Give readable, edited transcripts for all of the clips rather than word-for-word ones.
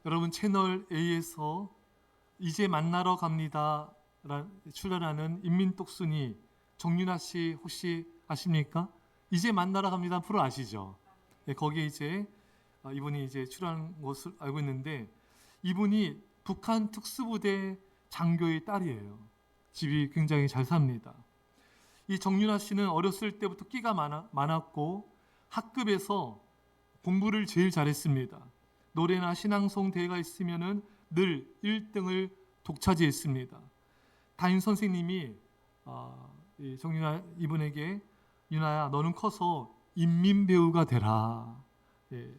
여러분 채널 A에서 이제 만나러 갑니다 출연하는 인민똑순이 정윤아 씨 혹시 아십니까? 이제 만나러 갑니다 프로 아시죠? 네, 거기에 이제 이분이 이제 출연한 것을 알고 있는데 이분이 북한 특수부대 장교의 딸이에요. 집이 굉장히 잘 삽니다. 이 정윤아 씨는 어렸을 때부터 끼가 많았고 학급에서 공부를 제일 잘했습니다. 노래나 신앙송 대회가 있으면은 늘 1등을 독차지했습니다. 담임 선생님이 이 정윤아 이분에게 윤아야 너는 커서 인민배우가 되라. 예.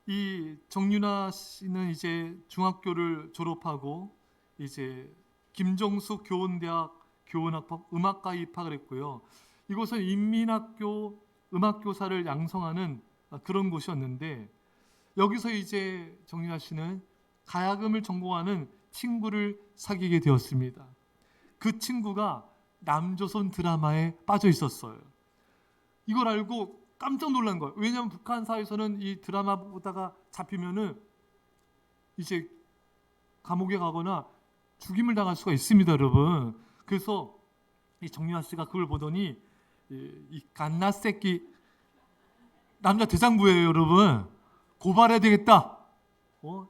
이 정윤아 씨는 이제 중학교를 졸업하고 이제 김정숙 교원대학 교원학부 음악과에 입학을 했고요. 이곳은 인민학교 음악교사를 양성하는 그런 곳이었는데 여기서 이제 정윤아 씨는 가야금을 전공하는 친구를 사귀게 되었습니다. 그 친구가 남조선 드라마에 빠져 있었어요. 이걸 알고 깜짝 놀란 거예요. 왜냐하면 북한 사회에서는 이 드라마 보다가 잡히면은 이제 감옥에 가거나 죽임을 당할 수가 있습니다, 여러분. 그래서 이 정윤아 씨가 그걸 보더니 이 갓나 새끼 남자 대장부예요, 여러분. 고발해야 되겠다.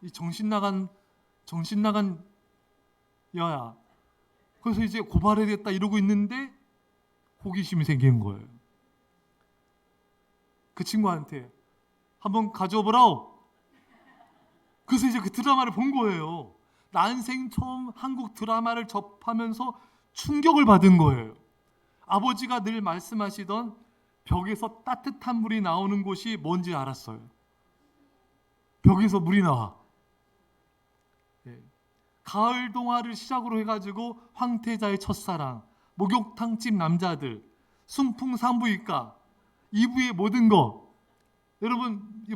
이 정신 나간 여야. 그래서 이제 고발해야 되겠다 이러고 있는데 호기심이 생기는 거예요. 그 친구한테 한번 가져오보라오. 그래서 이제 그 드라마를 본 거예요. 난생 처음 한국 드라마를 접하면서 충격을 받은 거예요. 아버지가 늘 말씀하시던 벽에서 따뜻한 물이 나오는 곳이 뭔지 알았어요. 벽에서 물이 나와. 네. 가을 동화를 시작으로 해가지고 황태자의 첫사랑, 목욕탕집 남자들, 순풍 산부인과, 2부의 모든 거. 여러분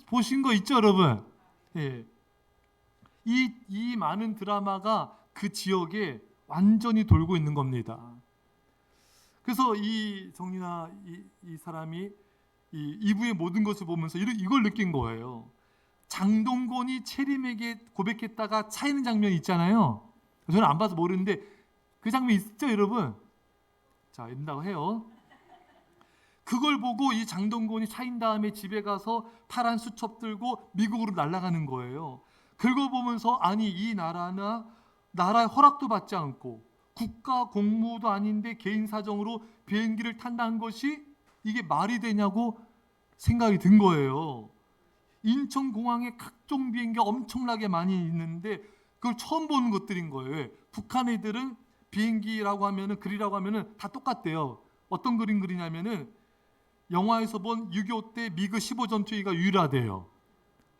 보신 거 있죠, 여러분? 예. 이 많은 드라마가 그 지역에 완전히 돌고 있는 겁니다. 그래서 이 정윤아 이 사람이 이 2부의 모든 것을 보면서 이걸 느낀 거예요. 장동건이 채림에게 고백했다가 차이는 장면이 있잖아요. 저는 안 봐서 모르는데 그 장면 있죠, 여러분? 자, 있다고 해요. 그걸 보고 이 장동건이 차인 다음에 집에 가서 파란 수첩 들고 미국으로 날아가는 거예요. 그걸 보면서 아니 이 나라의 허락도 받지 않고 국가 공무도 아닌데 개인 사정으로 비행기를 탄다는 것이 이게 말이 되냐고 생각이 든 거예요. 인천공항에 각종 비행기가 엄청나게 많이 있는데 그걸 처음 보는 것들인 거예요. 북한 애들은 비행기라고 하면은 글이라고 하면은 다 똑같대요. 어떤 그림 그리냐면은 영화에서 본 6.25 때 미그 15전투기가 유일하대요.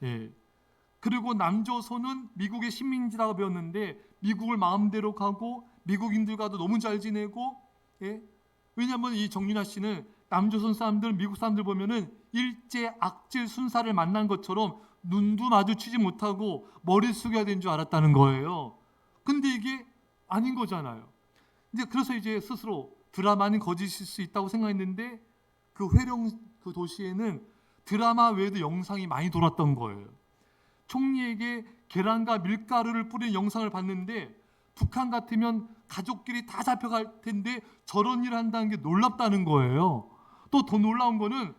예. 그리고 남조선은 미국의 식민지라고 배웠는데 미국을 마음대로 가고 미국인들과도 너무 잘 지내고, 예? 왜냐하면 이 정윤아 씨는 남조선 사람들, 미국 사람들 보면은 일제 악질 순사를 만난 것처럼 눈도 마주치지 못하고 머리 숙여야 되는 줄 알았다는 거예요. 근데 이게 아닌 거잖아요. 그래서 이제 스스로 드라마는 거짓일 수 있다고 생각했는데 그 회령 그 도시에는 드라마 외에도 영상이 많이 돌았던 거예요. 총리에게 계란과 밀가루를 뿌린 영상을 봤는데 북한 같으면 가족끼리 다 잡혀갈 텐데 저런 일을 한다는 게 놀랍다는 거예요. 또 더 놀라운 거는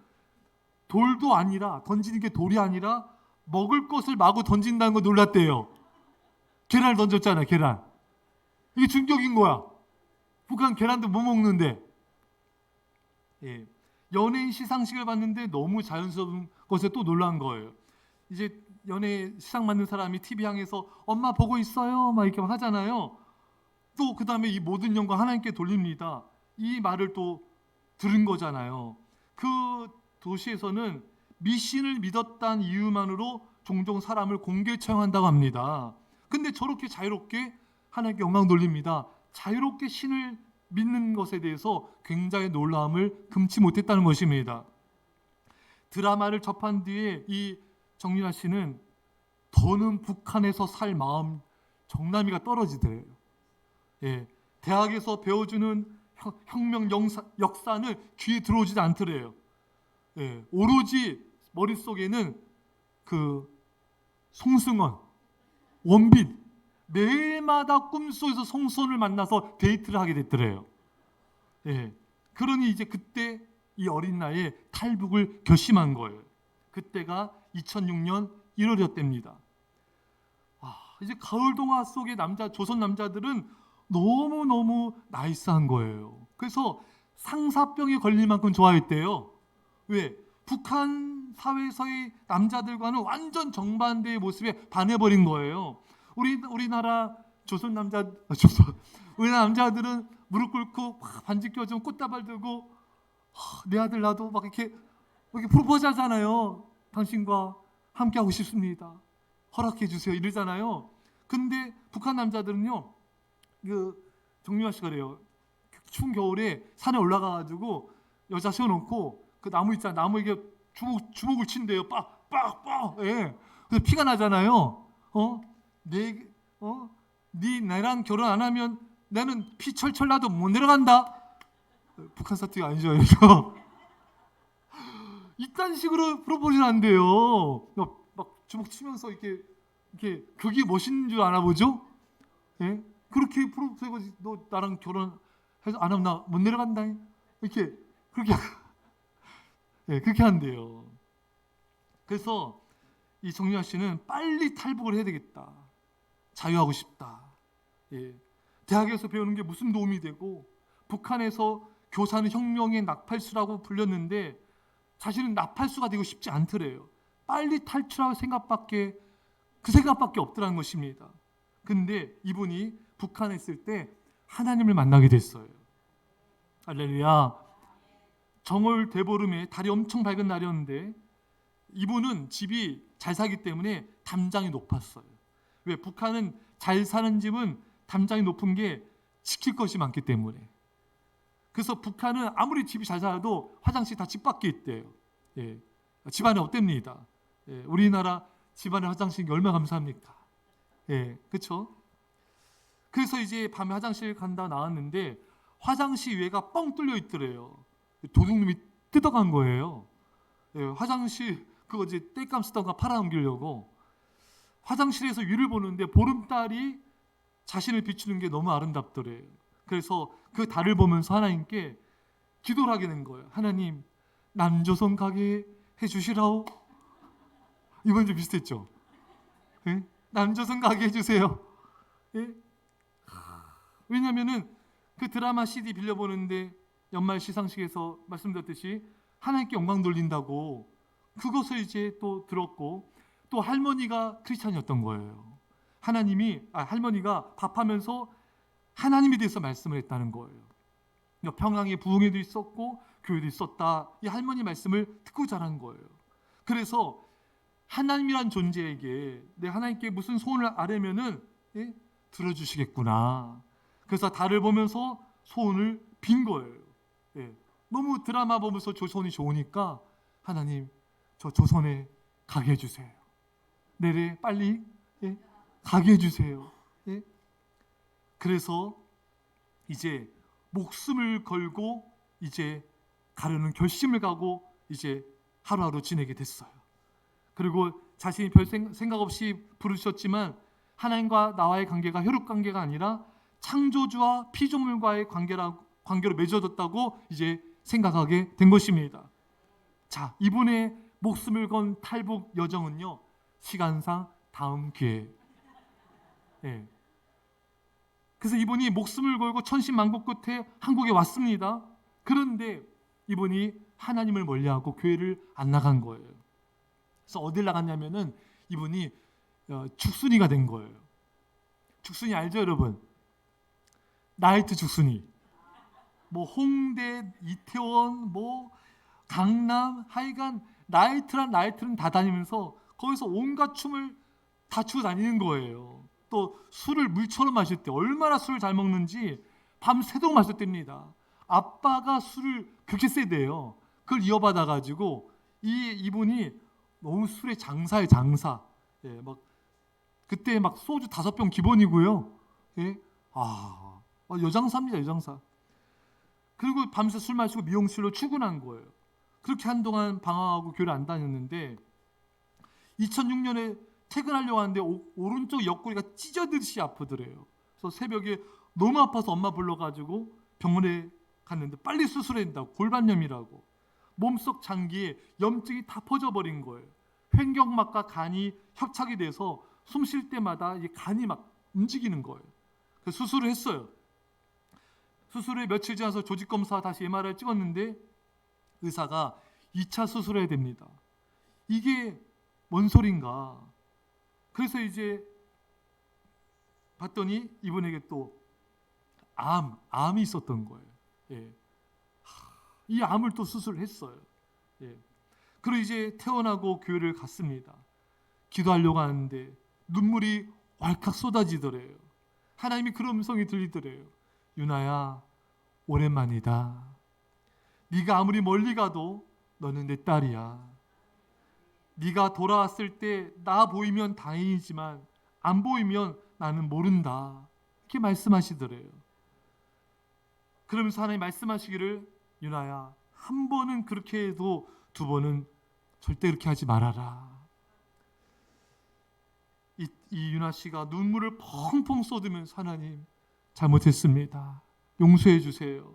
돌도 아니라 던지는 게 돌이 아니라 먹을 것을 마구 던진다는 거 놀랐대요. 계란을 던졌잖아, 계란. 이게 충격인 거야. 북한 계란도 못 먹는데. 예. 연예인 시상식을 봤는데 너무 자연스러운 것에 또 놀란 거예요. 이제 연예 시상 받는 사람이 TV 향해서 엄마 보고 있어요 막 이렇게 하잖아요. 또 그 다음에 이 모든 영광 하나님께 돌립니다. 이 말을 또 들은 거잖아요. 그 도시에서는 미신을 믿었다는 이유만으로 종종 사람을 공개 처형한다고 합니다. 근데 저렇게 자유롭게 하나님께 영광 돌립니다. 자유롭게 신을 믿는 것에 대해서 굉장히 놀라움을 금치 못했다는 것입니다. 드라마를 접한 뒤에 이 정윤아 씨는 더는 북한에서 살 마음 정남이가 떨어지더래요. 예, 대학에서 배워주는 혁명 역사는 귀에 들어오지도 않더래요. 예, 오로지 머릿속에는 그 송승헌, 원빈 매일마다 꿈속에서 송승헌을 만나서 데이트를 하게 됐더래요. 예. 그러니 이제 그때 이 어린 나이에 탈북을 결심한 거예요. 그때가 2006년 1월이었답니다. 이제 가을 동화 속의 조선 남자들은 너무너무 나이스한 거예요. 그래서 상사병에 걸릴 만큼 좋아했대요. 왜? 북한 사회에서의 남자들과는 완전 정반대의 모습에 반해버린 거예요. 우리나라 우리나라 남자들은 무릎 꿇고 반지 껴주면 꽃다발 들고 내 아들 나도 막 이렇게 프로포즈 하잖아요. 당신과 함께하고 싶습니다. 허락해 주세요. 이러잖아요. 근데 북한 남자들은요, 정유아 씨가 그래요. 추운 겨울에 산에 올라가가지고 여자 세워놓고 그 나무 있잖아. 나무에게 주먹을 친대요. 빡빡빡. 예. 그래서 피가 나잖아요. 네 나랑 결혼 안 하면 나는 피 철철 나도 못 내려간다. 북한 사투리가 아니죠. 그래서 이딴 식으로 프로포즈는 안 돼요. 막 주먹 치면서 이렇게 그게 멋있는 줄 아나 보죠? 예? 그렇게 프로포즈 너 나랑 결혼해서 안 하면 나 못 내려간다. 그렇게 예, 그렇게 한대요. 그래서 이 정유아 씨는 빨리 탈북을 해야 되겠다. 자유하고 싶다. 예. 대학에서 배우는 게 무슨 도움이 되고 북한에서 교사는 혁명의 나팔수라고 불렸는데 자신은 나팔수가 되고 싶지 않더래요. 빨리 탈출할 생각밖에 없더라는 것입니다. 근데 이분이 북한에 있을 때 하나님을 만나게 됐어요. 할렐루야. 정월 대보름에 달이 엄청 밝은 날이었는데 이분은 집이 잘 사기 때문에 담장이 높았어요. 왜? 북한은 잘 사는 집은 담장이 높은 게 지킬 것이 많기 때문에. 그래서 북한은 아무리 집이 잘 살아도 화장실 다 집 밖에 있대요. 예. 집안에 없답니다. 예. 우리나라 집안에 화장실이 얼마나 감사합니까? 예, 그렇죠? 그래서 이제 밤에 화장실 간다 나왔는데 화장실 위에가 뻥 뚫려 있더래요. 도둑놈이 뜯어간 거예요. 예, 화장실 그거 이제 땔감 쓰던 거 팔아넘기려고 화장실에서 위를 보는데 보름달이 자신을 비추는 게 너무 아름답더래요. 그래서 그 달을 보면서 하나님께 기도를 하게 된 거예요. 하나님, 남조선 가게 해주시라오. 이번 좀 비슷했죠? 예? 남조선 가게 해주세요. 예? 왜냐하면은 그 드라마 CD 빌려보는데 연말 시상식에서 말씀드렸듯이 하나님께 영광 돌린다고 그것을 이제 또 들었고 또 할머니가 크리스찬이었던 거예요. 할머니가 밥하면서 하나님에 대해서 말씀을 했다는 거예요. 평양에 부흥회도 있었고 교회도 있었다. 이 할머니 말씀을 듣고 자란 거예요. 그래서 하나님이란 존재에게 내 하나님께 무슨 소원을 아뢰면은 들어주시겠구나. 그래서 달을 보면서 소원을 빈 거예요. 예. 너무 드라마 보면서 조선이 좋으니까 하나님 저 조선에 가게 해주세요. 내래 빨리 가게 해주세요. 예. 그래서 이제 목숨을 걸고 이제 가려는 결심을 가고 이제 하루하루 지내게 됐어요. 그리고 자신이 별 생각 없이 부르셨지만 하나님과 나와의 관계가 혈육 관계가 아니라 창조주와 피조물과의 관계로 맺어졌다고 이제 생각하게 된 것입니다. 자, 이분의 목숨을 건 탈북 여정은요, 시간상 다음 기회에. 예. 그래서 이분이 목숨을 걸고 천신만고 끝에 한국에 왔습니다. 그런데 이분이 하나님을 멀리하고 교회를 안 나간 거예요. 그래서 어딜 나갔냐면은 이분이 죽순이가 된 거예요. 죽순이 알죠, 여러분? 나이트 죽순이. 뭐 홍대, 이태원, 뭐 강남, 하여간 나이트는 다 다니면서 거기서 온갖 춤을 다 추고 다니는 거예요. 또 술을 물처럼 마실 때 얼마나 술을 잘 먹는지 밤새도록 마셨답니다. 아빠가 술을 그렇게 세대요. 그걸 이어받아 가지고 이분이 너무 술의 장사의 장사. 예, 막 그때 막 소주 5병 기본이고요. 예, 여장사입니다, 여장사. 그리고 밤새 술 마시고 미용실로 출근한 거예요. 그렇게 한동안 방황하고 교회를 안 다녔는데 2006년에 퇴근하려고 하는데 오른쪽 옆구리가 찢어지듯이 아프더래요. 그래서 새벽에 너무 아파서 엄마 불러가지고 병원에 갔는데 빨리 수술해야 된다고, 골반염이라고. 몸속 장기에 염증이 다 퍼져버린 거예요. 횡격막과 간이 협착이 돼서 숨 쉴 때마다 이 간이 막 움직이는 거예요. 그래서 수술을 했어요. 수술에 며칠 지나서 조직검사 다시 MRI 찍었는데 의사가 2차 수술해야 됩니다. 이게 뭔 소린가. 그래서 이제 봤더니 이분에게 또 암이 있었던 거예요. 예. 이 암을 또 수술했어요. 예. 그리고 이제 퇴원하고 교회를 갔습니다. 기도하려고 하는데 눈물이 왈칵 쏟아지더래요. 하나님이 그런 음성이 들리더래요. 유나야, 오랜만이다. 네가 아무리 멀리 가도 너는 내 딸이야. 네가 돌아왔을 때 나 보이면 다행이지만 안 보이면 나는 모른다. 이렇게 말씀하시더래요. 그러면서 하나님 말씀하시기를, 유나야, 한 번은 그렇게 해도 두 번은 절대 그렇게 하지 말아라. 이 유나 씨가 눈물을 펑펑 쏟으면서 하나님, 잘못했습니다. 용서해 주세요.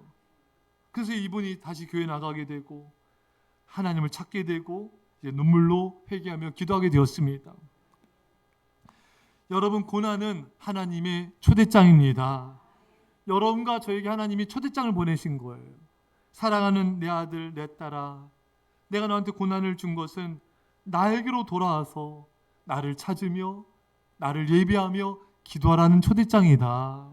그래서 이분이 다시 교회 나가게 되고 하나님을 찾게 되고 이제 눈물로 회개하며 기도하게 되었습니다. 여러분, 고난은 하나님의 초대장입니다. 여러분과 저에게 하나님이 초대장을 보내신 거예요. 사랑하는 내 아들, 내 딸아, 내가 너한테 고난을 준 것은 나에게로 돌아와서 나를 찾으며 나를 예배하며 기도하라는 초대장이다.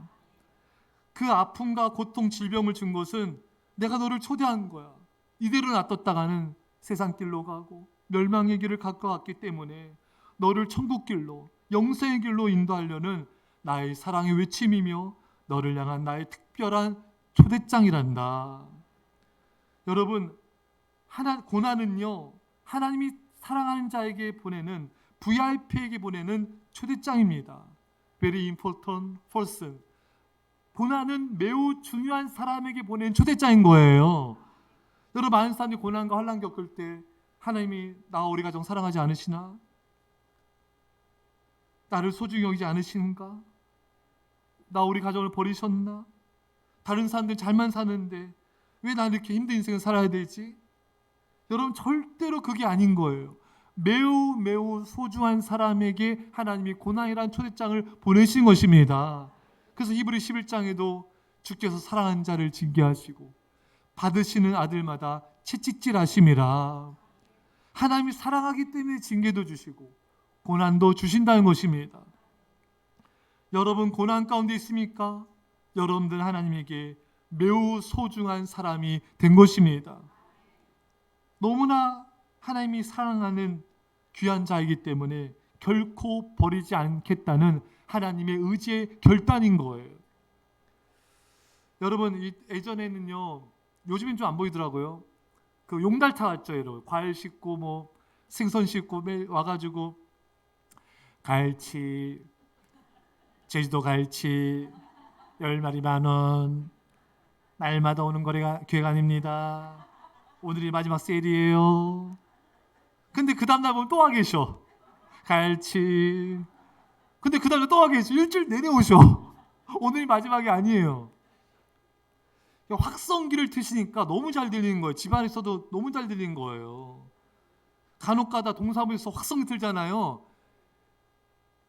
그 아픔과 고통, 질병을 준 것은 내가 너를 초대한 거야. 이대로 놔뒀다가는 세상 길로 가고 멸망의 길을 가까웠기 때문에 너를 천국 길로, 영생의 길로 인도하려는 나의 사랑의 외침이며 너를 향한 나의 특별한 초대장이란다. 여러분, 고난은요, 하나님이 사랑하는 자에게 보내는, VIP에게 보내는 초대장입니다. Very important person. 고난은 매우 중요한 사람에게 보낸 초대장인 거예요. 여러분, 많은 사람들이 고난과 환난 겪을 때 하나님이 나와 우리 가정 사랑하지 않으시나? 나를 소중히 여기지 않으시는가? 나 우리 가정을 버리셨나? 다른 사람들 잘만 사는데 왜 나는 이렇게 힘든 인생을 살아야 되지? 여러분, 절대로 그게 아닌 거예요. 매우 소중한 사람에게 하나님이 고난이라는 초대장을 보내신 것입니다. 그래서 히브리 11장에도 주께서 사랑하는 자를 징계하시고 받으시는 아들마다 채찍질하심이라. 하나님이 사랑하기 때문에 징계도 주시고 고난도 주신다는 것입니다. 여러분, 고난 가운데 있습니까? 여러분들 하나님에게 매우 소중한 사람이 된 것입니다. 너무나 하나님이 사랑하는 귀한 자이기 때문에 결코 버리지 않겠다는 하나님의 의지의 결단인 거예요. 여러분, 예전에는요, 요즘엔 좀 안 보이더라고요. 그 용달차 왔죠, 여러분. 과일 싣고 뭐 생선 싣고 와가지고 갈치, 제주도 갈치 10마리 10,000원, 날마다 오는 거래가 기회가 아닙니다. 오늘이 마지막 세일이에요. 근데 그 다음날 보면 또 와 계셔. 갈치. 근데 그 다음날 또 와 계셔. 일주일 내내 오셔. 오늘이 마지막이 아니에요. 확성기를 트시니까 너무 잘 들리는 거예요. 집안에서도 너무 잘 들리는 거예요. 간혹가다 동사무소에서 확성기 틀잖아요.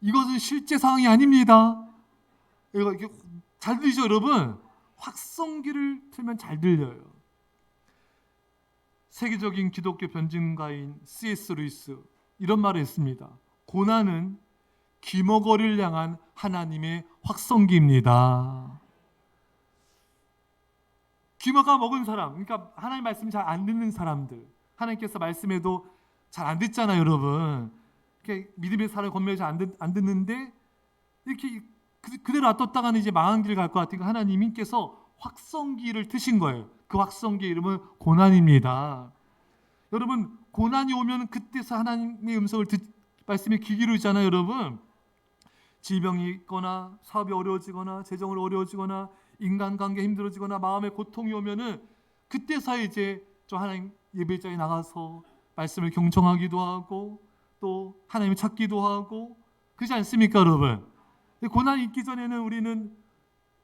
이것은 실제 상황이 아닙니다. 이렇게 잘 들리죠, 여러분? 확성기를 틀면 잘 들려요. 세계적인 기독교 변증가인 C.S. 루이스 이런 말을 했습니다. 고난은 귀머거리를 향한 하나님의 확성기입니다. 귀머가 먹은 사람, 그러니까 하나님 말씀 잘 안 듣는 사람들, 하나님께서 말씀해도 잘 안 듣잖아요, 여러분. 이렇게 믿음의 사람을 건면히 잘 안 듣는데 이렇게 그대로 놔뒀다가는 이제 망한 길을 갈 것 같으니까 하나님께서 확성기를 트신 거예요. 그 확성기의 이름은 고난입니다. 여러분, 고난이 오면 그때서 하나님의 음성을 말씀에 귀 기울이잖아요, 여러분. 질병이 있거나 사업이 어려워지거나 재정으로 어려워지거나 인간관계 힘들어지거나 마음의 고통이 오면은 그때서 이제 저 하나님 예배자에 나가서 말씀을 경청하기도 하고 또 하나님 찾기도 하고 그렇지 않습니까, 여러분? 고난이 있기 전에는 우리는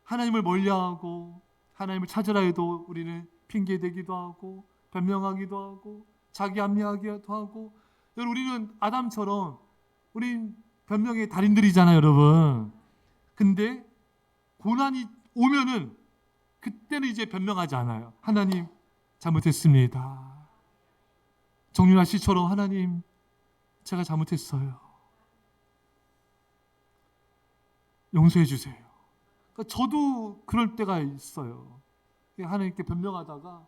하나님을 멀리하고 하나님을 찾으라 해도 우리는 핑계대기도 하고 변명하기도 하고 자기 합리하기도 하고, 여러분 우리는 아담처럼 우린 변명의 달인들이잖아요, 여러분. 근데 고난이 오면은 그때는 이제 변명하지 않아요. 하나님 잘못했습니다. 정윤아 씨처럼 하나님 제가 잘못했어요. 용서해 주세요. 그러니까 저도 그럴 때가 있어요. 하나님께 변명하다가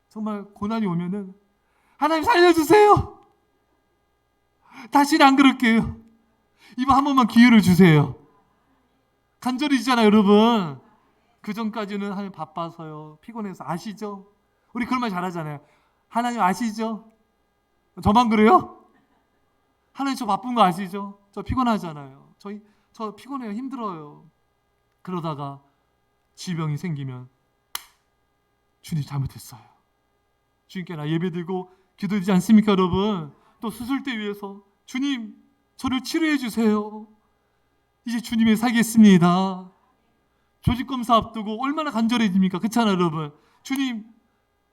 정말 고난이 오면은 하나님 살려주세요. 다시는 안 그럴게요. 이번 한 번만 기회를 주세요. 간절히잖아요, 여러분. 그 전까지는 하나님 바빠서요, 피곤해서. 아시죠? 우리 그런 말 잘하잖아요. 하나님 아시죠? 저만 그래요? 하나님 저 바쁜 거 아시죠? 저 피곤하잖아요. 저 피곤해요. 힘들어요. 그러다가 질병이 생기면 주님 잘못했어요. 주님께 나 예배드리고 기도드리지 않습니까, 여러분? 또 수술대 위에서 주님 저를 치료해 주세요. 이제 주님의 살겠습니다. 조직검사 앞두고 얼마나 간절해집니까? 그렇잖아요, 여러분. 주님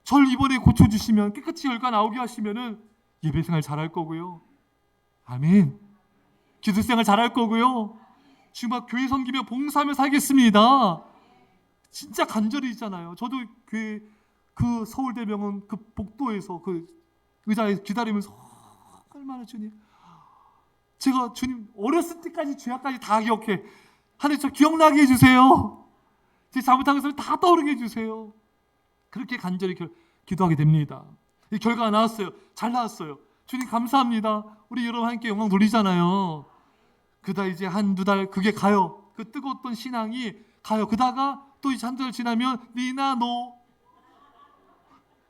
절 이번에 고쳐주시면, 깨끗이 혈관 나오게 하시면은 예배생활 잘할 거고요. 아멘. 기도생활 잘할 거고요. 지금 막 교회 섬기며 봉사하며 살겠습니다. 진짜 간절히잖아요. 저도 그 서울대병원 그 복도에서 그 의자에 기다리면서 얼마나 주님, 제가 주님 어렸을 때까지 죄악까지 다 기억해. 하나님 저 기억나게 해주세요. 제 잘못한 것을 다 떠오르게 해주세요. 그렇게 간절히 기도하게 됩니다. 이 결과가 나왔어요. 잘 나왔어요. 주님 감사합니다. 우리 여러분 함께 영광 돌리잖아요. 그다 이제 한두 달 그게 가요. 그 뜨거웠던 신앙이 가요. 그다가 또 이제 한두 달 지나면 니나 너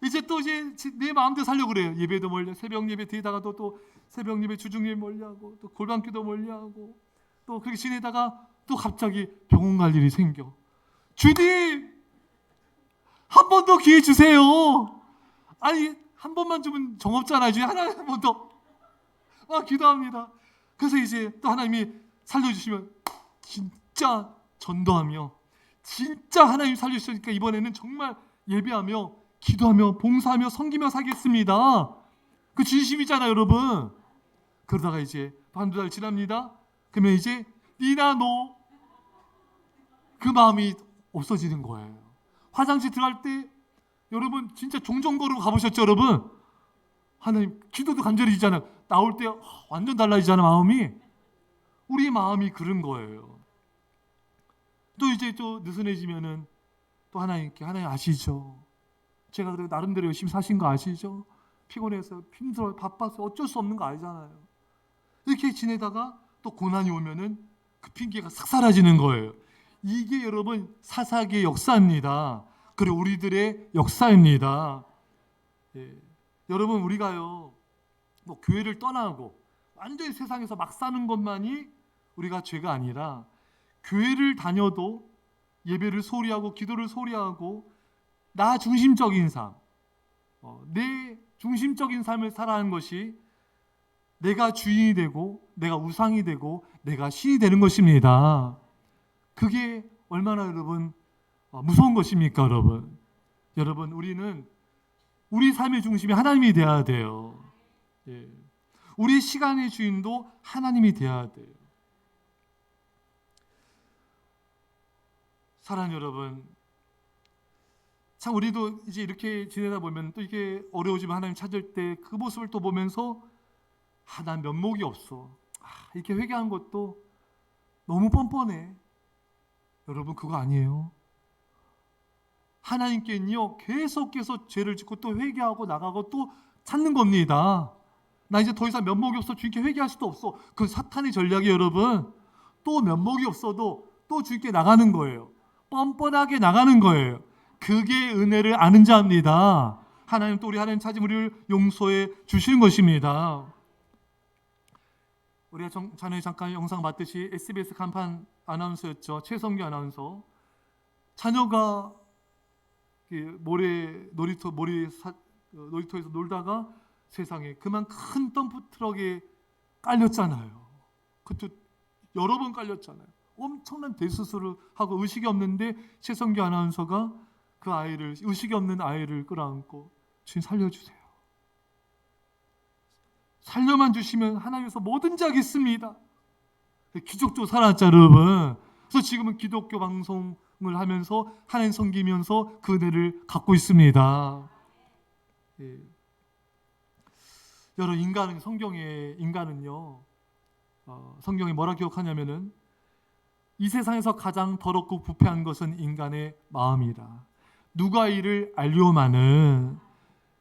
이제 또 이제 내 마음대로 살려고 그래요. 예배도 멀리, 새벽 예배 드리다가도 또 새벽 예배 주중 예배 멀리하고 또 골방기도 멀리하고 또 그렇게 지내다가 또 갑자기 병원 갈 일이 생겨. 주님 한 번 더 기회 주세요. 아니 한 번만 주면 정없잖아요. 주님 하나 한 번 더. 기도합니다. 그래서 이제 또 하나님이 살려주시면 진짜 전도하며 진짜 하나님 살려주시니까 이번에는 정말 예배하며 기도하며 봉사하며 섬기며 살겠습니다. 그 진심이잖아요, 여러분. 그러다가 이제 한두 달 지납니다. 그러면 이제 니나 너 그 마음이 없어지는 거예요. 화장실 들어갈 때 여러분 진짜 종종 걸음 가보셨죠, 여러분? 하나님 기도도 간절히잖아요. 나올 때 완전 달라지잖아요, 마음이. 우리 마음이 그런 거예요. 또 이제 또 느슨해지면은 또 하나님께, 하나님 아시죠? 제가 그래도 나름대로 열심히 사신 거 아시죠? 피곤해서 힘들어요, 바빠서 어쩔 수 없는 거 알잖아요. 이렇게 지내다가 또 고난이 오면은 그 핑계가 싹 사라지는 거예요. 이게 여러분 사사기의 역사입니다. 그리고 우리들의 역사입니다. 예. 여러분 우리가요 뭐 교회를 떠나고 완전히 세상에서 막 사는 것만이 우리가 죄가 아니라, 교회를 다녀도 예배를 소홀히 하고 기도를 소홀히 하고 나 중심적인 삶, 내 중심적인 삶을 살아가는 것이 내가 주인이 되고 내가 우상이 되고 내가 신이 되는 것입니다. 그게 얼마나 여러분 무서운 것입니까, 여러분? 여러분 우리는 우리 삶의 중심이 하나님이 되어야 돼요. 예. 우리 시간의 주인도 하나님이 되어야 돼요. 사랑하는 여러분, 참 우리도 이제 이렇게 지내다 보면 또 이게 어려워지면 하나님 찾을 때 그 모습을 또 보면서 난 면목이 없어. 이렇게 회개한 것도 너무 뻔뻔해. 여러분 그거 아니에요. 하나님께는요 계속해서 죄를 짓고 또 회개하고 나가고 또 찾는 겁니다. 나 이제 더 이상 면목이 없어 주님께 회개할 수도 없어. 그건 사탄의 전략이에요, 여러분. 또 면목이 없어도 또 주님께 나가는 거예요. 뻔뻔하게 나가는 거예요. 그게 은혜를 아는 자입니다. 하나님 또 우리 하나님 찾으면 우리를 용서해 주시는 것입니다. 우리가 전에 잠깐 영상 봤듯이 SBS 간판 아나운서였죠. 최성규 아나운서. 자녀가 놀이터에서 놀다가 세상에 그만 큰 덤프 트럭에 깔렸잖아요. 그것도 여러 번 깔렸잖아요. 엄청난 대수술을 하고 의식이 없는데 최성규 아나운서가 그 아이를, 의식이 없는 아이를 끌어안고 주님 살려주세요. 살려만 주시면 하나님께서 뭐든지 하겠습니다. 기적도 살았죠, 여러분. 그래서 지금은 기독교 방송을 하면서 하나님 섬기면서 그 은혜를 갖고 있습니다. 예. 여러분, 인간은 성경에 인간은요, 성경에 뭐라 기록하냐면은 이 세상에서 가장 더럽고 부패한 것은 인간의 마음이라. 누가 이를 알려마는.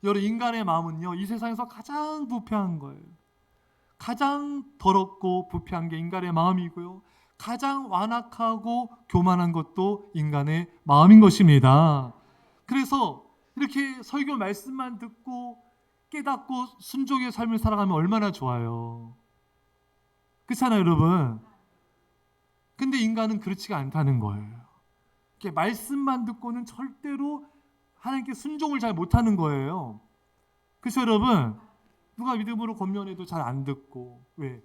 여러분, 인간의 마음은요, 이 세상에서 가장 부패한 거예요. 가장 더럽고 부패한 게 인간의 마음이고요. 가장 완악하고 교만한 것도 인간의 마음인 것입니다. 그래서 이렇게 설교 말씀만 듣고 깨닫고 순종의 삶을 살아가면 얼마나 좋아요. 그렇잖아요, 여러분. 근데 인간은 그렇지가 않다는 거예요. 이렇게 말씀만 듣고는 절대로 하나님께 순종을 잘 못하는 거예요. 그래서 여러분, 누가 믿음으로 권면해도 잘 안 듣고. 왜?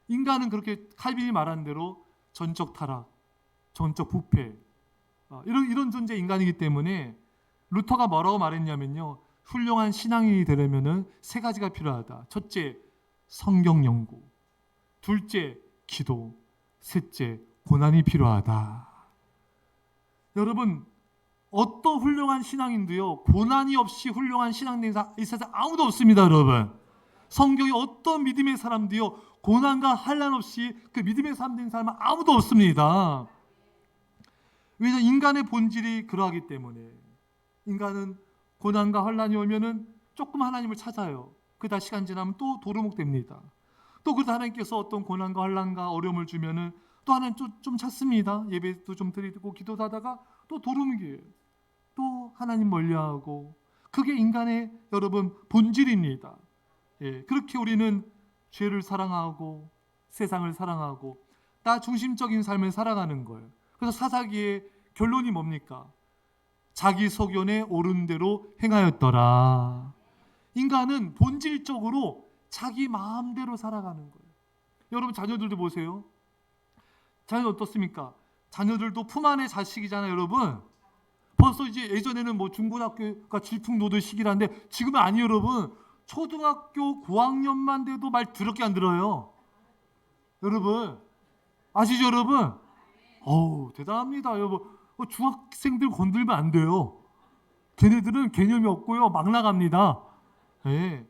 인간은 그렇게 칼빈이 말한 대로 전적 타락, 전적 부패, 이런 존재 인간이기 때문에 루터가 뭐라고 말했냐면요, 훌륭한 신앙인이 되려면은 세 가지가 필요하다. 첫째, 성경 연구. 둘째, 기도. 셋째, 고난이 필요하다. 여러분, 어떤 훌륭한 신앙인도요, 고난이 없이 훌륭한 신앙인 이 세상 아무도 없습니다, 여러분. 성경에 어떤 믿음의 사람도요, 고난과 환난 없이 그 믿음의 사람 된 사람은 아무도 없습니다. 왜냐하면 인간의 본질이 그러하기 때문에. 인간은 고난과 환난이 오면은 조금 하나님을 찾아요. 그러다 시간 지나면 또 도루묵 됩니다. 또 그러다 하나님께서 어떤 고난과 환난과 어려움을 주면은 또 하나님 좀 찾습니다. 예배도 좀 드리고 기도도 하다가 또 도루묵이에요. 또 하나님 멀리하고. 그게 인간의 여러분 본질입니다. 예, 그렇게 우리는 죄를 사랑하고 세상을 사랑하고 나 중심적인 삶을 살아가는 거예요. 그래서 사사기의 결론이 뭡니까? 자기 소견에 옳은 대로 행하였더라. 인간은 본질적으로 자기 마음대로 살아가는 거예요. 여러분, 자녀들도 보세요. 자녀 어떻습니까? 자녀들도 품 안의 자식이잖아요, 여러분. 벌써 이제 예전에는 뭐 중고등학교가 질풍노도의 시기라는데 지금은 아니에요, 여러분. 초등학교 고학년만 돼도 말 더럽게 안 들어요. 여러분, 아시죠, 여러분? 어우, 대단합니다, 여러분. 중학생들 건들면 안 돼요. 걔네들은 개념이 없고요, 막 나갑니다. 예.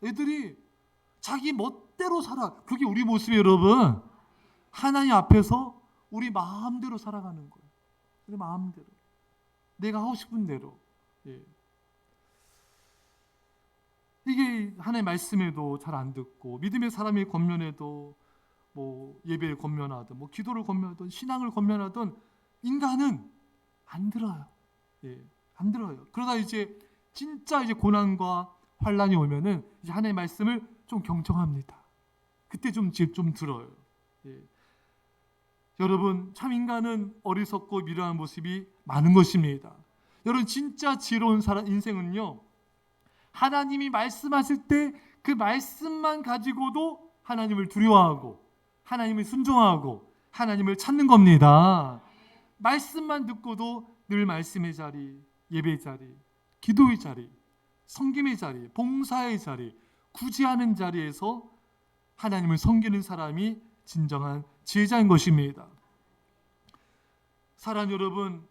애들이 자기 멋대로 살아. 그게 우리 모습이에요, 여러분. 하나님 앞에서 우리 마음대로 살아가는 거예요. 우리 마음대로. 내가 하고 싶은 대로. 예. 이게 하나님의 말씀에도 잘 안 듣고, 믿음의 사람이 권면해도 뭐 예배를 권면하든 뭐 기도를 권면하든 신앙을 권면하든 인간은 안 들어요. 예, 안 들어요. 그러다 이제 진짜 이제 고난과 환란이 오면은 이제 하나님의 말씀을 좀 경청합니다. 그때 좀 들어요. 예. 여러분, 참 인간은 어리석고 미련한 모습이 많은 것입니다. 여러분, 진짜 지혜로운 사람 인생은요, 하나님이 말씀하실 때 그 말씀만 가지고도 하나님을 두려워하고 하나님을 순종하고 하나님을 찾는 겁니다. 말씀만 듣고도 늘 말씀의 자리, 예배의 자리, 기도의 자리, 섬김의 자리, 봉사의 자리, 구제하는 자리에서 하나님을 섬기는 사람이 진정한 지혜자인 것입니다. 사랑 여러분,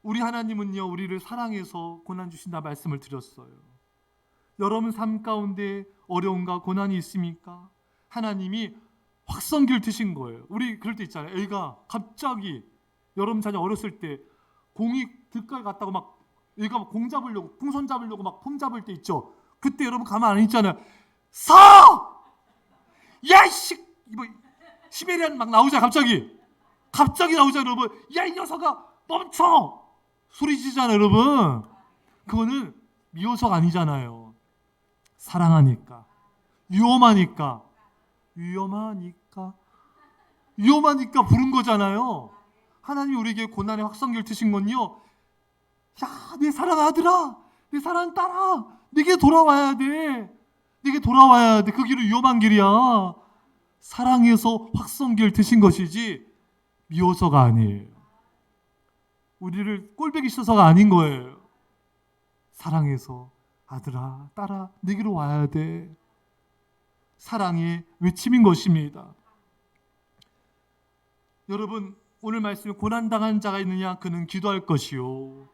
우리 하나님은요, 우리를 사랑해서 고난 주신다 말씀을 드렸어요. 여러분 삶 가운데 어려움과 고난이 있습니까? 하나님이 확성기를 트신 거예요. 우리 그럴 때 있잖아요. 애가 갑자기 여러분 자녀 어렸을 때 공이 들가에 갔다고 막 애가 막 공 잡으려고 풍선 잡으려고 막 폼 잡을 때 있죠. 그때 여러분 가만 안 있잖아요. 서! 야 이씨! 이거 시베리안 막 나오자 갑자기 나오자 여러분. 야 이 녀석아 멈춰! 소리 지잖아요, 여러분. 그거는 미워서가 아니잖아요. 사랑하니까, 위험하니까 부른 거잖아요. 하나님이 우리에게 고난의 확성기를 트신 건요, 야, 내 사랑 아들아, 내 사랑 딸아, 내게 돌아와야 돼. 네게 돌아와야 돼. 그 길은 위험한 길이야. 사랑해서 확성기를 트신 것이지 미워서가 아니에요. 우리를 꼴보기 싫어서가 아닌 거예요. 사랑해서 아들아, 딸아, 내게로 와야 돼. 사랑의 외침인 것입니다. 여러분, 오늘 말씀에 고난당한 자가 있느냐? 그는 기도할 것이요.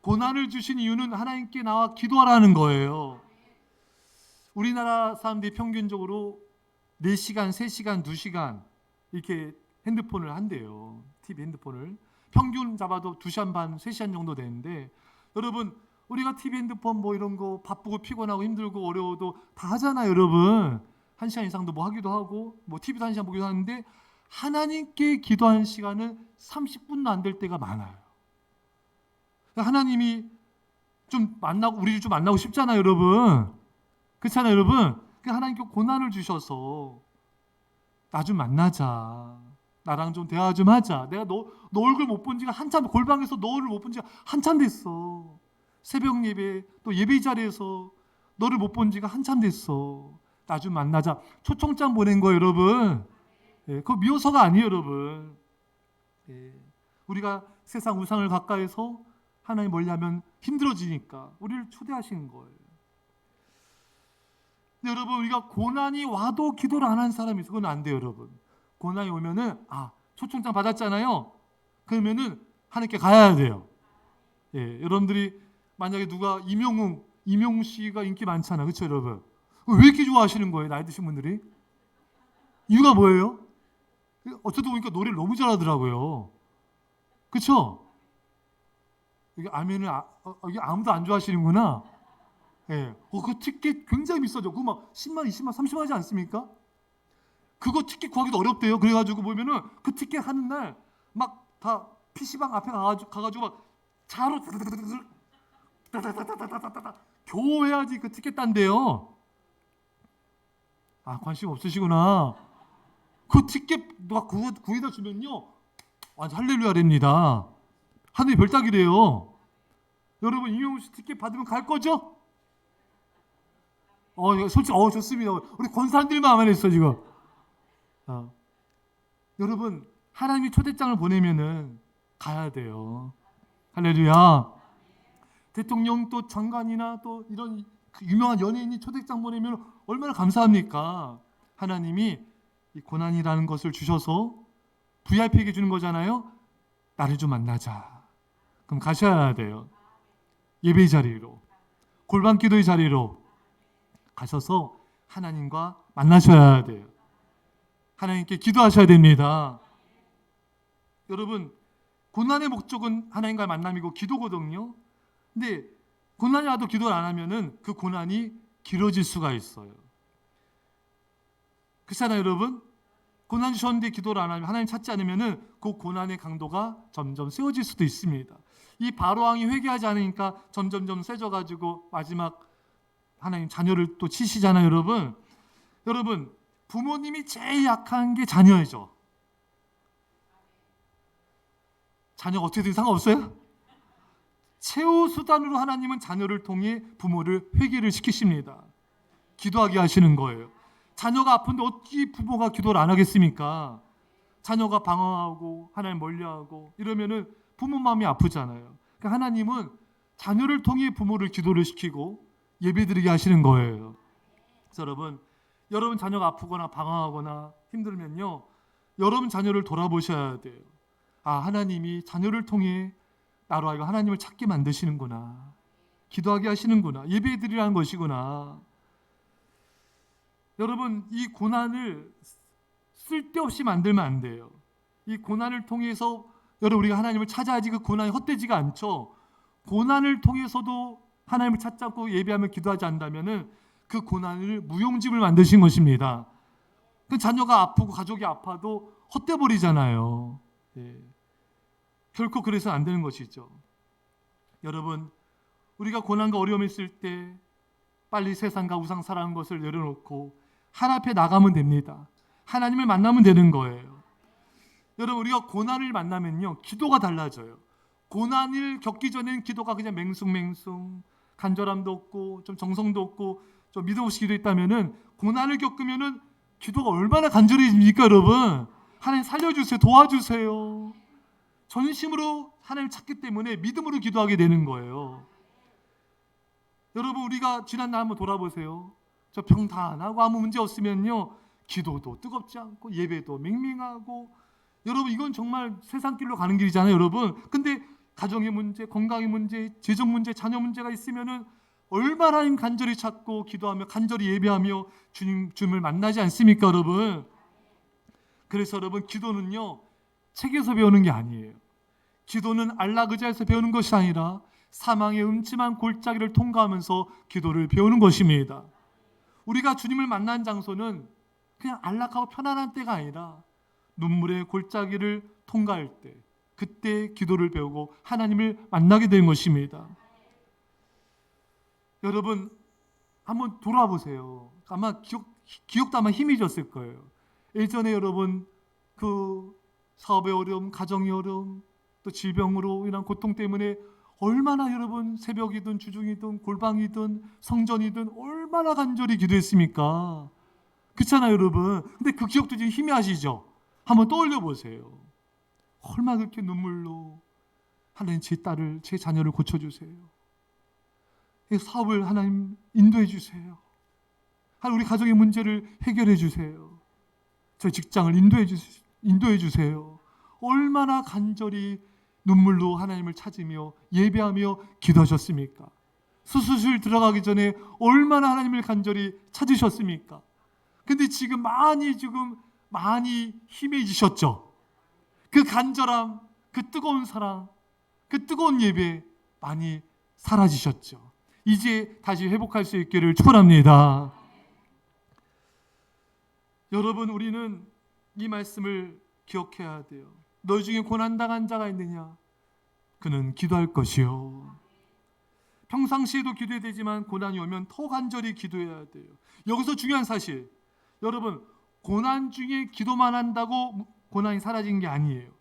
고난을 주신 이유는 하나님께 나와 기도하라는 거예요. 우리나라 사람들이 평균적으로 4시간, 3시간, 2시간 이렇게 핸드폰을 한대요. TV 핸드폰을. 평균 잡아도 2시간 반, 3시간 정도 되는데, 여러분, 우리가 TV 핸드폰 뭐 이런 거 바쁘고 피곤하고 힘들고 어려워도 다 하잖아요, 여러분. 1시간 이상도 뭐 하기도 하고, 뭐 TV도 1시간 보기도 하는데, 하나님께 기도하는 시간은 30분도 안 될 때가 많아요. 하나님이 좀 만나고, 우리를 좀 만나고 싶잖아요, 여러분. 그렇잖아요, 여러분. 하나님께 고난을 주셔서 나 좀 만나자. 나랑 좀 대화 좀 하자. 내가 너 얼굴 못 본 지가 한참, 골방에서 너를 못 본 지가 한참 됐어. 새벽 예배, 또 예배 자리에서 너를 못 본 지가 한참 됐어. 나 좀 만나자. 초청장 보낸 거예요, 여러분. 예, 그거 미워서가 아니에요, 여러분. 예, 우리가 세상 우상을 가까이서 하나님 멀리하면 힘들어지니까 우리를 초대하시는 거예요. 근데 여러분, 우리가 고난이 와도 기도를 안 하는 사람이 있어. 그건 안 돼요, 여러분. 고난이 오면은 초청장 받았잖아요. 그러면은 하나님께 가야 돼요. 예, 여러분들이 만약에 누가 이명웅 씨가 인기 많잖아, 그렇죠, 여러분? 왜 이렇게 좋아하시는 거예요, 나이 드신 분들이? 이유가 뭐예요? 어쩌다 보니까 노래를 너무 잘하더라고요. 그렇죠? 이게 아멘을 이게 아무도 안 좋아하시는구나. 예, 그 티켓 굉장히 비싸죠. 그거 막 10만, 20만, 30만 하지 않습니까? 그거 티켓 구하기도 어렵대요. 그래가지고 보면은 그 티켓 하는 날 막 다 PC방 앞에 가가지고 막 차로 겨우 해야지 그 티켓 딴대요. 관심 없으시구나. 그 티켓 막 구해다 주면요, 완전 할렐루야랍니다. 하늘이 별따기래요. 여러분, 이명웅 씨 티켓 받으면 갈 거죠? 솔직히 좋습니다. 우리 권사님들만 안 했어 지금. 여러분, 하나님이 초대장을 보내면은 가야 돼요. 할렐루야. 대통령 또 장관이나 또 이런 유명한 연예인이 초대장 보내면 얼마나 감사합니까? 하나님이 이 고난이라는 것을 주셔서 VIP에게 주는 거잖아요. 나를 좀 만나자. 그럼 가셔야 돼요. 예배 자리로, 골방 기도의 자리로 가셔서 하나님과 만나셔야 돼요. 하나님께 기도하셔야 됩니다. 여러분, 고난의 목적은 하나님과의 만남이고 기도거든요. 근데 고난이 와도 기도를 안 하면은 그 고난이 길어질 수가 있어요. 그렇잖아요, 여러분? 고난 주셨는데 기도를 안 하면, 하나님 찾지 않으면은 그 고난의 강도가 점점 세워질 수도 있습니다. 이 바로왕이 회개하지 않으니까 점점점 세져가지고 마지막 하나님 자녀를 또 치시잖아요, 여러분. 여러분, 부모님이 제일 약한 게 자녀이죠. 자녀가 어떻게든 상관없어요? 최후 수단으로 하나님은 자녀를 통해 부모를 회개를 시키십니다. 기도하게 하시는 거예요. 자녀가 아픈데 어떻게 부모가 기도를 안 하겠습니까? 자녀가 방황하고 하나님 멀리하고 이러면은 부모 마음이 아프잖아요. 그러니까 하나님은 자녀를 통해 부모를 기도를 시키고 예배드리게 하시는 거예요. 그래서 여러분 자녀가 아프거나 방황하거나 힘들면요, 여러분 자녀를 돌아보셔야 돼요. 하나님이 자녀를 통해 나로 하여금 하나님을 찾게 만드시는구나. 기도하게 하시는구나. 예배드리라는 것이구나. 여러분, 이 고난을 쓸데없이 만들면 안 돼요. 이 고난을 통해서 여러분, 우리가 하나님을 찾아야지 그 고난이 헛되지가 않죠. 고난을 통해서도 하나님을 찾지 않고 예배하며 기도하지 않는다면은 그 고난을 무용지물 만드신 것입니다. 그 자녀가 아프고 가족이 아파도 헛돼 버리잖아요. 예. 결코 그래서 안 되는 것이죠. 여러분, 우리가 고난과 어려움이 있을 때 빨리 세상과 우상 사랑하는 것을 내려놓고 하나님 앞에 나가면 됩니다. 하나님을 만나면 되는 거예요. 여러분, 우리가 고난을 만나면요, 기도가 달라져요. 고난을 겪기 전에는 기도가 그냥 맹숭맹숭, 간절함도 없고 좀 정성도 없고 좀 믿음 없이 기도했다면은 고난을 겪으면은 기도가 얼마나 간절해집니까, 여러분? 하나님 살려주세요, 도와주세요. 전심으로 하나님 찾기 때문에 믿음으로 기도하게 되는 거예요. 여러분, 우리가 지난날 한번 돌아보세요. 저 병 다 안 하고 아무 문제 없으면요, 기도도 뜨겁지 않고 예배도 맹맹하고, 여러분 이건 정말 세상 길로 가는 길이잖아요, 여러분. 근데 가정의 문제, 건강의 문제, 재정 문제, 자녀 문제가 있으면은 얼마나 하나님 간절히 찾고 기도하며 간절히 예배하며 주님을 만나지 않습니까, 여러분? 그래서 여러분, 기도는요, 책에서 배우는 게 아니에요. 기도는 안락의자에서 배우는 것이 아니라 사망의 음침한 골짜기를 통과하면서 기도를 배우는 것입니다. 우리가 주님을 만난 장소는 그냥 안락하고 편안한 때가 아니라 눈물의 골짜기를 통과할 때, 그때 기도를 배우고 하나님을 만나게 된 것입니다. 여러분, 한번 돌아보세요. 아마 기억도 아마 희미해졌을 거예요. 예전에 여러분, 그 사업의 어려움, 가정의 어려움, 또 질병으로 인한 고통 때문에 얼마나 여러분 새벽이든 주중이든 골방이든 성전이든 얼마나 간절히 기도했습니까? 그렇잖아요, 여러분. 근데 그 기억도 지금 희미하시죠? 한번 떠올려 보세요. 얼마나 그렇게 눈물로 하나님, 제 딸을, 제 자녀를 고쳐주세요. 이 사업을 하나님 인도해 주세요. 하나님, 우리 가정의 문제를 해결해 주세요. 저희 직장을 인도해 주세요. 얼마나 간절히 눈물로 하나님을 찾으며 예배하며 기도하셨습니까? 수술실 들어가기 전에 얼마나 하나님을 간절히 찾으셨습니까? 근데 지금 많이 희미해지셨죠? 그 간절함, 그 뜨거운 사랑, 그 뜨거운 예배 많이 사라지셨죠? 이제 다시 회복할 수 있기를 축원합니다. 여러분, 우리는 이 말씀을 기억해야 돼요. 너희 중에 고난당한 자가 있느냐? 그는 기도할 것이요. 평상시에도 기도해야 되지만 고난이 오면 더 간절히 기도해야 돼요. 여기서 중요한 사실, 여러분, 고난 중에 기도만 한다고 고난이 사라진 게 아니에요.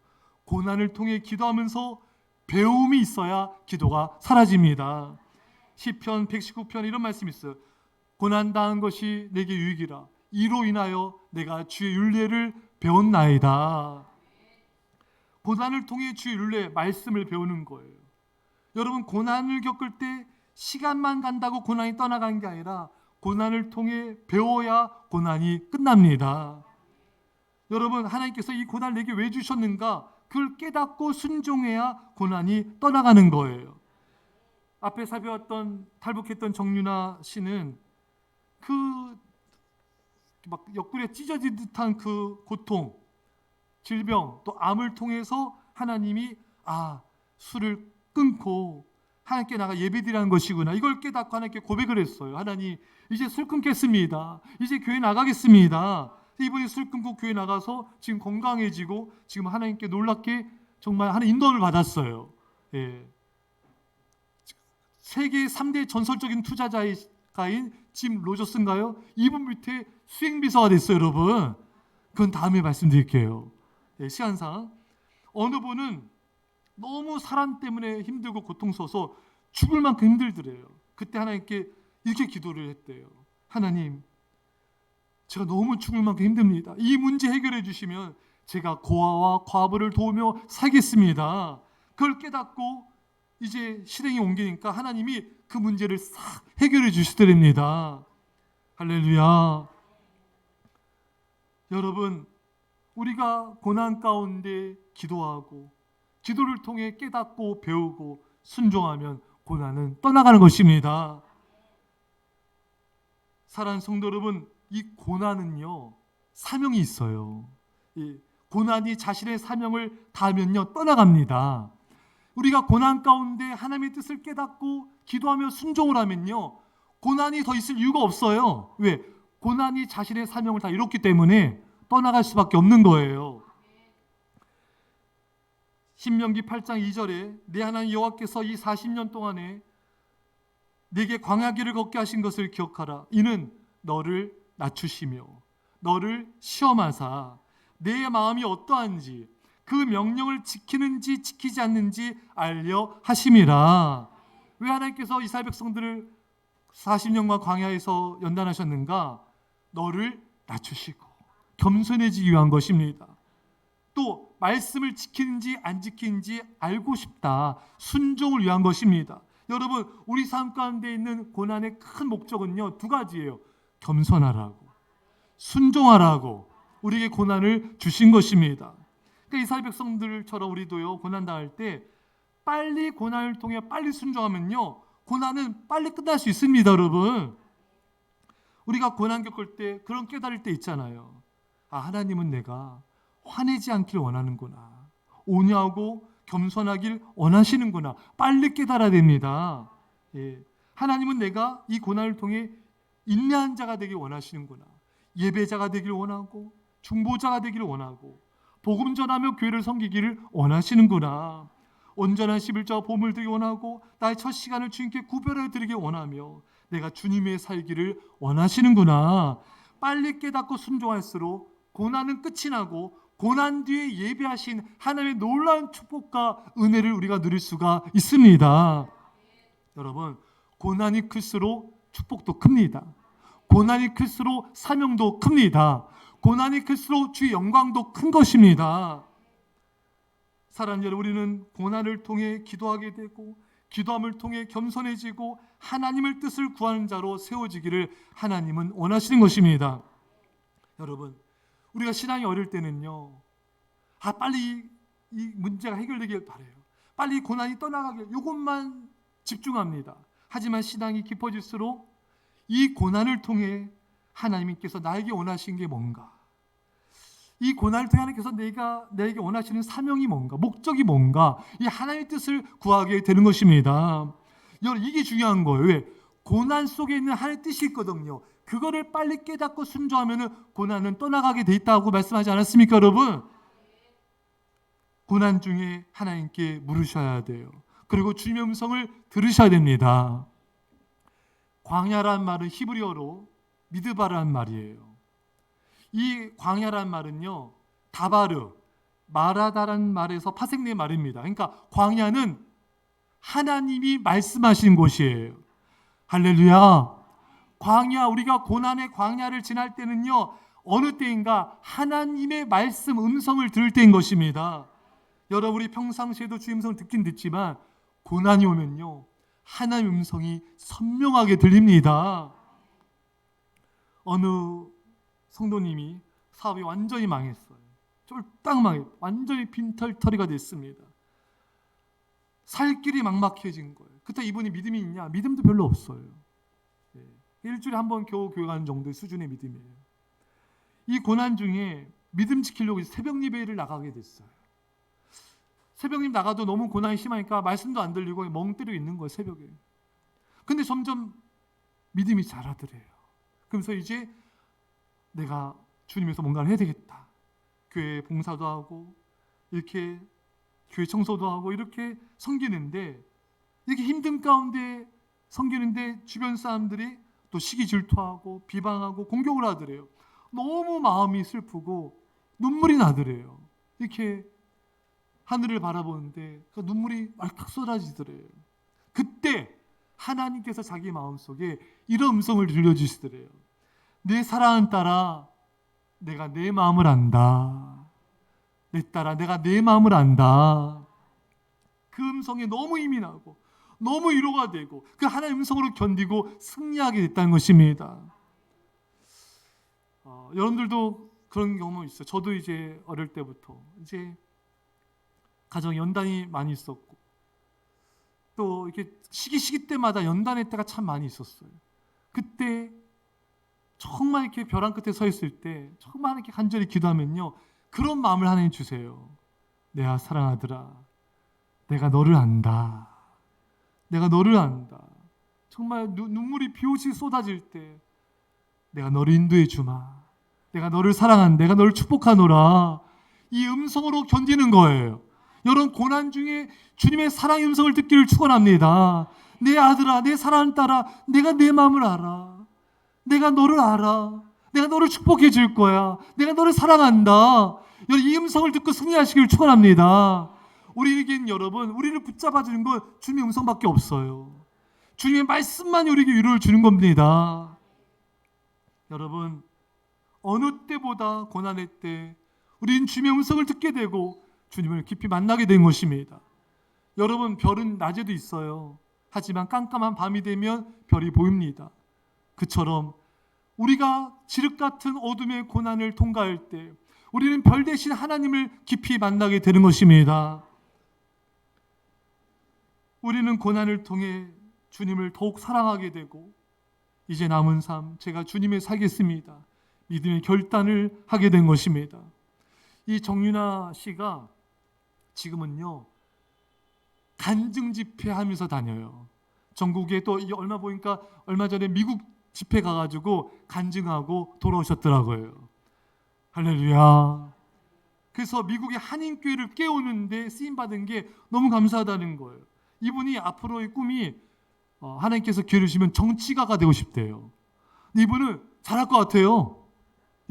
고난을 통해 기도하면서 배움이 있어야 기도가 사라집니다. 시편 119편 이런 말씀이 있어요. 고난당한 것이 내게 유익이라. 이로 인하여 내가 주의 율례를 배웠나이다. 고난을 통해 주의 율례, 말씀을 배우는 거예요. 여러분, 고난을 겪을 때 시간만 간다고 고난이 떠나간 게 아니라 고난을 통해 배워야 고난이 끝납니다. 여러분, 하나님께서 이 고난을 내게 왜 주셨는가? 그걸 깨닫고 순종해야 고난이 떠나가는 거예요. 앞에 살펴왔던 탈북했던 정윤아 씨는 그 막 옆구리에 찢어진 듯한 그 고통, 질병, 또 암을 통해서 하나님이 술을 끊고 하나님께 나가 예배드리는 것이구나, 이걸 깨닫고 하나님께 고백을 했어요. 하나님, 이제 술 끊겠습니다. 이제 교회 나가겠습니다. 이분이 술 끊고 교회 나가서 지금 건강해지고 지금 하나님께 놀랍게 정말 하나님 인도를 받았어요. 예. 세계 3대 전설적인 투자자인 짐 로저스인가요? 이분 밑에 수행비서가 됐어요, 여러분. 그건 다음에 말씀드릴게요. 예, 시간상. 어느 분은 너무 사람 때문에 힘들고 고통스러워서 죽을 만큼 힘들더래요. 그때 하나님께 이렇게 기도를 했대요. 하나님, 제가 너무 죽을 만큼 힘듭니다. 이 문제 해결해 주시면 제가 고아와 과부를 도우며 살겠습니다. 그걸 깨닫고 이제 실행이 옮기니까 하나님이 그 문제를 싹 해결해 주시더랍니다. 할렐루야. 여러분, 우리가 고난 가운데 기도하고 기도를 통해 깨닫고 배우고 순종하면 고난은 떠나가는 것입니다. 사랑하는 성도 여러분, 이 고난은요, 사명이 있어요. 이 고난이 자신의 사명을 다하면요, 떠나갑니다. 우리가 고난 가운데 하나님의 뜻을 깨닫고 기도하며 순종을 하면요, 고난이 더 있을 이유가 없어요. 왜? 고난이 자신의 사명을 다 이뤘기 때문에 떠나갈 수밖에 없는 거예요. 신명기 8장 2절에 내 하나님 여호와께서 이 40년 동안에 내게 광야길을 걷게 하신 것을 기억하라. 이는 너를 낮추시며 너를 시험하사 내 마음이 어떠한지 그 명령을 지키는지 지키지 않는지 알려 하심이라. 왜 하나님께서 이스라엘 백성들을 40년간 광야에서 연단하셨는가? 너를 낮추시고 겸손해지기 위한 것입니다. 또 말씀을 지키는지 안 지키는지 알고 싶다. 순종을 위한 것입니다. 여러분, 우리 삶 가운데 있는 고난의 큰 목적은요, 두 가지예요. 겸손하라고, 순종하라고 우리에게 고난을 주신 것입니다. 그러니까 이스라엘 백성들처럼 우리도요, 고난 당할 때 빨리 고난을 통해 빨리 순종하면요, 고난은 빨리 끝날 수 있습니다. 여러분, 우리가 고난 겪을 때 그런 깨달을 때 있잖아요. 아, 하나님은 내가 화내지 않길 원하는구나, 온유하고 겸손하길 원하시는구나, 빨리 깨달아야 됩니다. 예. 하나님은 내가 이 고난을 통해 인내한 자가 되길 원하시는구나, 예배자가 되길 원하고 중보자가 되기를 원하고 복음 전하며 교회를 섬기기를 원하시는구나, 온전한 11조와 보물 드리기 원하고 나의 첫 시간을 주님께 구별해 드리기 원하며 내가 주님의 살기를 원하시는구나. 빨리 깨닫고 순종할수록 고난은 끝이 나고 고난 뒤에 예배하신 하나님의 놀라운 축복과 은혜를 우리가 누릴 수가 있습니다. 여러분, 고난이 클수록 축복도 큽니다. 고난이 클수록 사명도 큽니다. 고난이 클수록 주의 영광도 큰 것입니다. 사랑하는 여러분, 우리는 고난을 통해 기도하게 되고 기도함을 통해 겸손해지고 하나님의 뜻을 구하는 자로 세워지기를 하나님은 원하시는 것입니다. 여러분, 우리가 신앙이 어릴 때는요, 빨리 이 문제가 해결되길 바라요. 빨리 고난이 떠나가길, 이것만 집중합니다. 하지만 신앙이 깊어질수록 이 고난을 통해 하나님께서 나에게 원하시는 게 뭔가, 이 고난을 통해 하나님께서 내게 원하시는 사명이 뭔가, 목적이 뭔가, 이 하나님의 뜻을 구하게 되는 것입니다. 여러분, 이게 중요한 거예요. 왜? 고난 속에 있는 하나님의 뜻이 있거든요. 그거를 빨리 깨닫고 순종하면 고난은 떠나가게 돼 있다고 말씀하지 않았습니까, 여러분? 고난 중에 하나님께 물으셔야 돼요. 그리고 주님의 음성을 들으셔야 됩니다. 광야란 말은 히브리어로 미드바라는 말이에요. 이 광야란 말은요, 다바르, 마라다라는 말에서 파생된 말입니다. 그러니까 광야는 하나님이 말씀하신 곳이에요. 할렐루야. 광야, 우리가 고난의 광야를 지날 때는요, 어느 때인가 하나님의 말씀, 음성을 들을 때인 것입니다. 여러분, 우리 평상시에도 주의 음성을 듣긴 듣지만 고난이 오면요, 하나님의 음성이 선명하게 들립니다. 어느 성도님이 사업이 완전히 망했어요. 쫄딱 망했어요. 완전히 빈털터리가 됐습니다. 살 길이 막막해진 거예요. 그때 이분이 믿음이 있냐? 믿음도 별로 없어요. 일주일에 한 번 겨우 교회 가는 정도의 수준의 믿음이에요. 이 고난 중에 믿음 지키려고 새벽 예배를 나가게 됐어요. 새벽 예배 나가도 너무 고난이 심하니까 말씀도 안 들리고 멍 때리고 있는 거예요, 새벽에. 근데 점점 믿음이 자라더래요. 그러면서 이제 내가 주님에서 뭔가를 해야 되겠다. 교회 봉사도 하고 이렇게 교회 청소도 하고 이렇게 섬기는데, 이렇게 힘든 가운데 섬기는데 주변 사람들이 또 시기 질투하고 비방하고 공격을 하더래요. 너무 마음이 슬프고 눈물이 나더래요. 이렇게 하늘을 바라보는데 그 눈물이 왈칵 쏟아지더래요. 그때 하나님께서 자기 마음속에 이런 음성을 들려주시더래요. 내 사랑하는 딸아, 내가 내 마음을 안다. 내 딸아, 내가 내 마음을 안다. 그 음성에 너무 힘이 나고 너무 위로가 되고 그 하나님의 음성으로 견디고 승리하게 됐다는 것입니다. 여러분들도 그런 경험이 있어요. 저도 이제 어릴 때부터 이제 가정 연단이 많이 있었고 또 이렇게 시기 때마다 연단의 때가 참 많이 있었어요. 그때 정말 이렇게 벼랑 끝에 서 있을 때 정말 이렇게 간절히 기도하면요, 그런 마음을 하나님 주세요. 내 사랑하더라, 내가 너를 안다. 내가 너를 안다. 정말 눈물이 비오듯이 쏟아질 때 내가 너를 인도해 주마. 내가 너를 사랑한다. 내가 너를 축복하노라. 이 음성으로 견디는 거예요. 여러분, 고난 중에 주님의 사랑의 음성을 듣기를 축원합니다. 내 아들아, 내 사랑하는 딸아, 내가 내 마음을 알아. 내가 너를 알아. 내가 너를 축복해 줄 거야. 내가 너를 사랑한다. 여러분, 이 음성을 듣고 승리하시기를 축원합니다. 우리에겐 여러분, 우리를 붙잡아 주는 건 주님의 음성밖에 없어요. 주님의 말씀만이 우리에게 위로를 주는 겁니다. 여러분, 어느 때보다 고난의 때 우리는 주님의 음성을 듣게 되고 주님을 깊이 만나게 된 것입니다. 여러분, 별은 낮에도 있어요. 하지만 깜깜한 밤이 되면 별이 보입니다. 그처럼 우리가 지륵 같은 어둠의 고난을 통과할 때 우리는 별 대신 하나님을 깊이 만나게 되는 것입니다. 우리는 고난을 통해 주님을 더욱 사랑하게 되고 이제 남은 삶 제가 주님에 살겠습니다. 믿음의 결단을 하게 된 것입니다. 이 정윤아 씨가 지금은요 간증 집회하면서 다녀요. 전국에 또 얼마 전에 미국 집회 가가지고 간증하고 돌아오셨더라고요. 할렐루야. 그래서 미국의 한인교회를 깨우는데 쓰임받은 게 너무 감사하다는 거예요. 이분이 앞으로의 꿈이 하나님께서 기회를 주시면 정치가가 되고 싶대요. 이분은 잘할 것 같아요.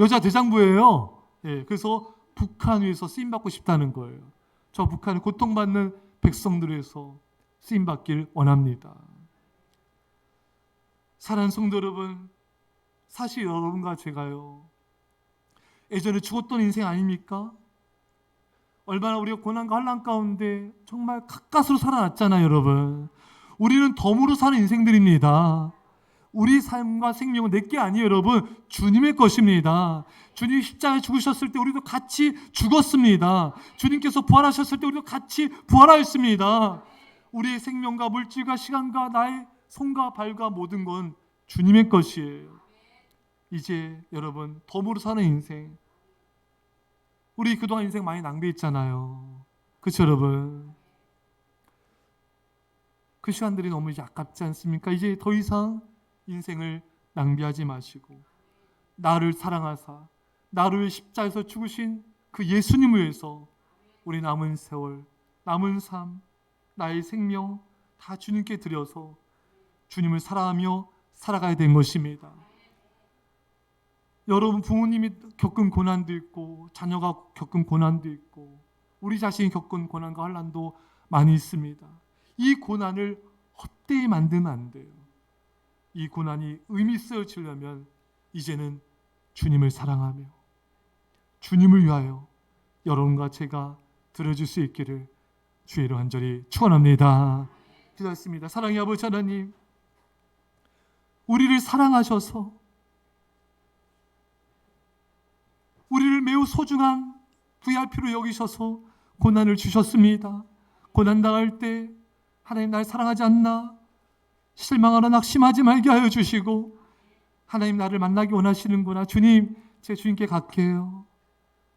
여자 대장부예요. 예, 그래서 북한 위에서 쓰임받고 싶다는 거예요. 저 북한을 고통받는 백성들을 위해서 쓰임받길 원합니다. 사랑하는 성도 여러분, 사실 여러분과 제가요 예전에 죽었던 인생 아닙니까? 얼마나 우리가 고난과 환난 가운데 정말 가까스로 살아났잖아요. 여러분, 우리는 덤으로 사는 인생들입니다. 우리 삶과 생명은 내게 아니에요. 여러분, 주님의 것입니다. 주님이 십자가에 죽으셨을 때 우리도 같이 죽었습니다. 주님께서 부활하셨을 때 우리도 같이 부활하였습니다. 우리의 생명과 물질과 시간과 나의 손과 발과 모든 건 주님의 것이에요. 이제 여러분, 덤으로 사는 인생, 우리 그동안 인생 많이 낭비했잖아요. 그렇죠 여러분? 그 시간들이 너무 이제 아깝지 않습니까? 이제 더 이상 인생을 낭비하지 마시고 나를 사랑하사 나를 위해 십자가에서 죽으신 그 예수님을 위해서 우리 남은 세월, 남은 삶, 나의 생명 다 주님께 드려서 주님을 사랑하며 살아가야 된 것입니다. 여러분, 부모님이 겪은 고난도 있고 자녀가 겪은 고난도 있고 우리 자신이 겪은 고난과 환난도 많이 있습니다. 이 고난을 헛되이 만들면 안 돼요. 이 고난이 의미 있어지려면 이제는 주님을 사랑하며 주님을 위하여 여러분과 제가 들어줄 수 있기를 주의 이름 간절히 축원합니다. 기도했습니다. 사랑의 아버지 하나님, 우리를 사랑하셔서 우리를 매우 소중한 VIP로 여기셔서 고난을 주셨습니다. 고난당할 때 하나님 날 사랑하지 않나 실망하나 낙심하지 말게 하여 주시고, 하나님 나를 만나기 원하시는구나. 주님, 제 주님께 갈게요.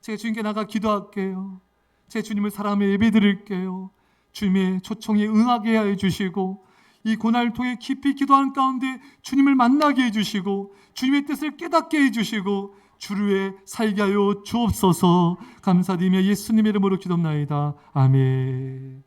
제 주님께 나가 기도할게요. 제 주님을 사랑하며 예배드릴게요. 주님의 초청에 응하게 하여 주시고, 이 고난을 통해 깊이 기도하는 가운데 주님을 만나게 해주시고 주님의 뜻을 깨닫게 해주시고 주를 위해 살게 하여 주옵소서. 감사드리며 예수님의 이름으로 기도합나이다. 아멘.